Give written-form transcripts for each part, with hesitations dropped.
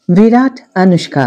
विराट अनुष्का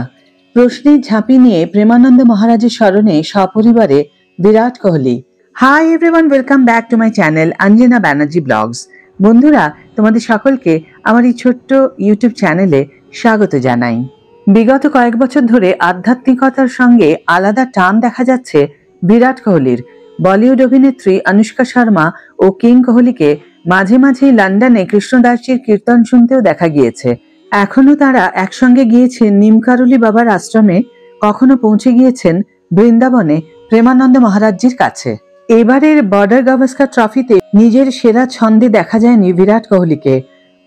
प्रश्ने झाँपी निये प्रेमानंद महाराजेर स्मरणे सपरिवारे Virat Kohli. Hi everyone, welcome back to my channel Anjana Banerjee vlogs. बंधुरा तोमादेर सकलके आमार एई छोट्ट यूट्यूब चैनेले स्वागत जानाई। विगत कयेक बछर धरे आध्यात्मिकतार संगे आलादा टान देखा जाच्छे विराट कोहलिर। बलिउड अभिनेत्री अनुष्का शर्मा और किंग कोहलीके माझे माझे लंडने कृष्णदासजीर कीर्तन शुनतेও देखा गिয়েছে। एखोनो तारा एकसंगे गिয়েছেন নিমকারুলি বাবার आश्रमे, कखनो पौঁছে गिয়েছেন বৃন্দাবনে প্রেমানন্দ মহারাজজির কাছে। এবারের বর্ডার গাভাস্কার ট্রফিতে নিজের সেরা ছন্দে দেখা যায়নি বিরাট কোহলিকে।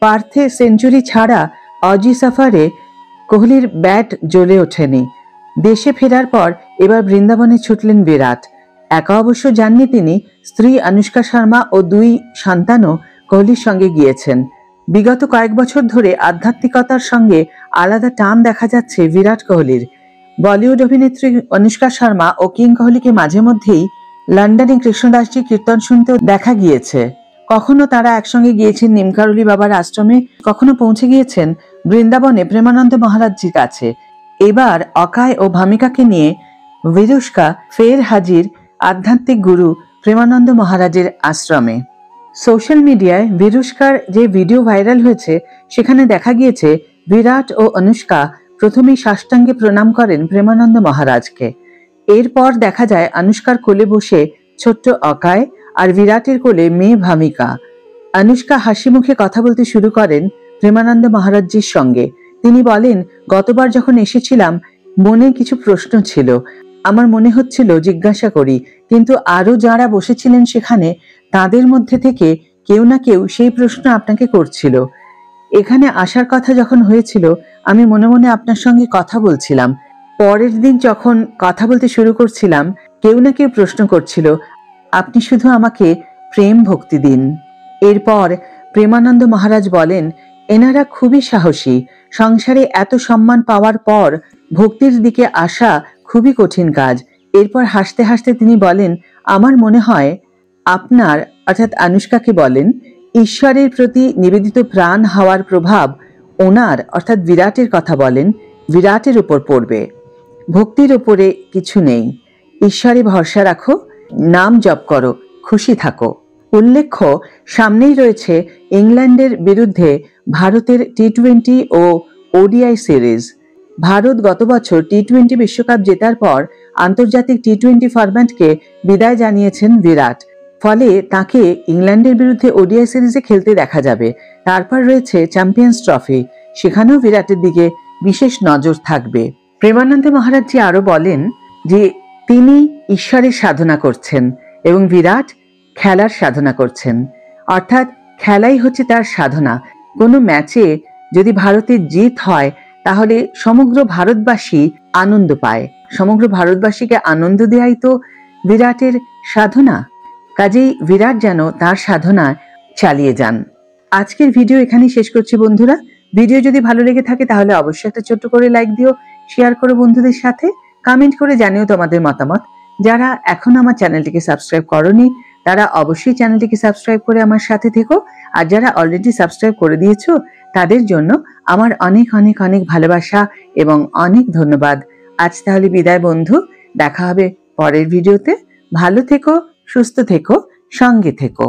পার্থে সেঞ্চুরি ছাড়া অজি সফরে কোহলির ব্যাট জ্বলে ওঠেনি। দেশে ফেরার পর এবার বৃন্দাবনে ছুটলেন বিরাট। একা অবশ্য যাননি তিনি, স্ত্রী অনুষ্কা শর্মা ও দুই সন্তানও কোহলির সঙ্গে গিয়েছেন। বিগত কয়েক বছর ধরে আধ্যাত্মিকতার সঙ্গে আলাদা টান দেখা যাচ্ছে বিরাট কোহলির। বলিউড অভিনেত্রী অনুষ্কা শর্মা ও কিং কোহলিকে মাঝে মধ্যেই লন্ডনে কৃষ্ণদাসজি কীর্তন শুনতেও দেখা গিয়েছে। কখনো তারা একসঙ্গে গিয়েছেন নিমকারুলি বাবার আশ্রমে, কখনো পৌঁছে গিয়েছেন বৃন্দাবনে প্রেমানন্দ মহারাজজির কাছে। এবার অকায় ও ভামিকাকে নিয়ে বিরুষ্কা ফের হাজির আধ্যাত্মিক গুরু প্রেমানন্দ মহারাজের আশ্রমে। সোশ্যাল মিডিয়ায় বিরুষ্কার যে ভিডিও ভাইরাল হয়েছে সেখানে দেখা গিয়েছে বিরাট ও অনুষ্কা প্রথমেই সাষ্টাঙ্গে প্রণাম করেন প্রেমানন্দ মহারাজকে। এরপর দেখা যায় অনুষ্কার কোলে বসে ছোট্ট অকায় আর বিরাটের কোলে মেয়ে ভামিকা। অনুষ্কা হাসি মুখে কথা বলতে শুরু করেন প্রেমানন্দ মহারাজজির সঙ্গে। তিনি বলেন, গতবার যখন এসেছিলাম মনে কিছু প্রশ্ন ছিল, আমার মনে হচ্ছিল জিজ্ঞাসা করি, কিন্তু আরো যারা বসেছিলেন সেখানে তাদের মধ্যে থেকে কেউ না কেউ সেই প্রশ্ন আপনাকে করছিল। এখানে আসার কথা যখন হয়েছিল আমি মনে মনে আপনার সঙ্গে কথা বলছিলাম। পরের দিন যখন কথা বলতে শুরু করছিলাম কেউ না কেউ প্রশ্ন করছিল, আপনি শুধু আমাকে প্রেম ভক্তি দিন। এরপর প্রেমানন্দ মহারাজ বলেন, এনারা খুবই সাহসী, সংসারে এত সম্মান পাওয়ার পর ভক্তির দিকে আসা খুবই কঠিন কাজ। এরপর হাসতে হাসতে তিনি বলেন, আমার মনে হয় আপনার অর্থাৎ অনুষ্কাকে বলেন, ঈশ্বরের প্রতি নিবেদিত প্রাণ হওয়ার প্রভাব ওনার অর্থাৎ বিরাটের কথা বলেন বিরাটের উপর পড়বে। ভক্তির উপরে কিছু নেই, ঈশ্বরে ভরসা রাখো, নাম জপ করো, খুশি থাকো। উল্লেখ্য, সামনেই রয়েছে ইংল্যান্ডের বিরুদ্ধে ভারতের টি-20 ও ওডিআই সিরিজ। ভারত গত বছর টি-20 বিশ্বকাপ জেতার পর আন্তর্জাতিক টি-20 ফরম্যাটকে বিদায় জানিয়েছেন বিরাট। ফলে তাকে ইংল্যান্ডের বিরুদ্ধে ওডিআই সিরিজে খেলতে দেখা যাবে। তারপর রয়েছে চ্যাম্পিয়ন্স ট্রফি, সেখানেও বিরাটের দিকে বিশেষ নজর থাকবে। প্রেমানন্দ মহারাজজি আরো বলেন যে তিনি ঈশ্বরের সাধনা করছেন এবং বিরাট খেলার সাধনা করছেন, অর্থাৎ খেলাই হচ্ছে তার সাধনা। কোনো ম্যাচে যদি ভারতের জিত হয় তাহলে সমগ্র ভারতবাসী আনন্দ পায়। সমগ্র ভারতবাসীকে আনন্দ দেওয়াই তো বিরাটের সাধনা। কাজেই বিরাট যেন তার সাধনা চালিয়ে যান। আজকের ভিডিও এখানেই শেষ করছি বন্ধুরা। ভিডিও যদি ভালো লেগে থাকে তাহলে অবশ্যই একটা ছোট্ট করে লাইক দিও, শেয়ার করো বন্ধুদের সাথে, কমেন্ট করে জানিও তোমাদের মতামত। যারা এখন আমার চ্যানেলটিকে সাবস্ক্রাইব করোনি তারা অবশ্যই চ্যানেলটিকে সাবস্ক্রাইব করে আমার সাথে থেকো। আর যারা অলরেডি সাবস্ক্রাইব করে দিয়েছো তাদের জন্য আমার অনেক অনেক অনেক ভালোবাসা এবং অনেক ধন্যবাদ। আজ তাহলে বিদায় বন্ধু, দেখা হবে পরের ভিডিওতে। ভালো থেকো, সুস্থ থেকো, সঙ্গে থেকো।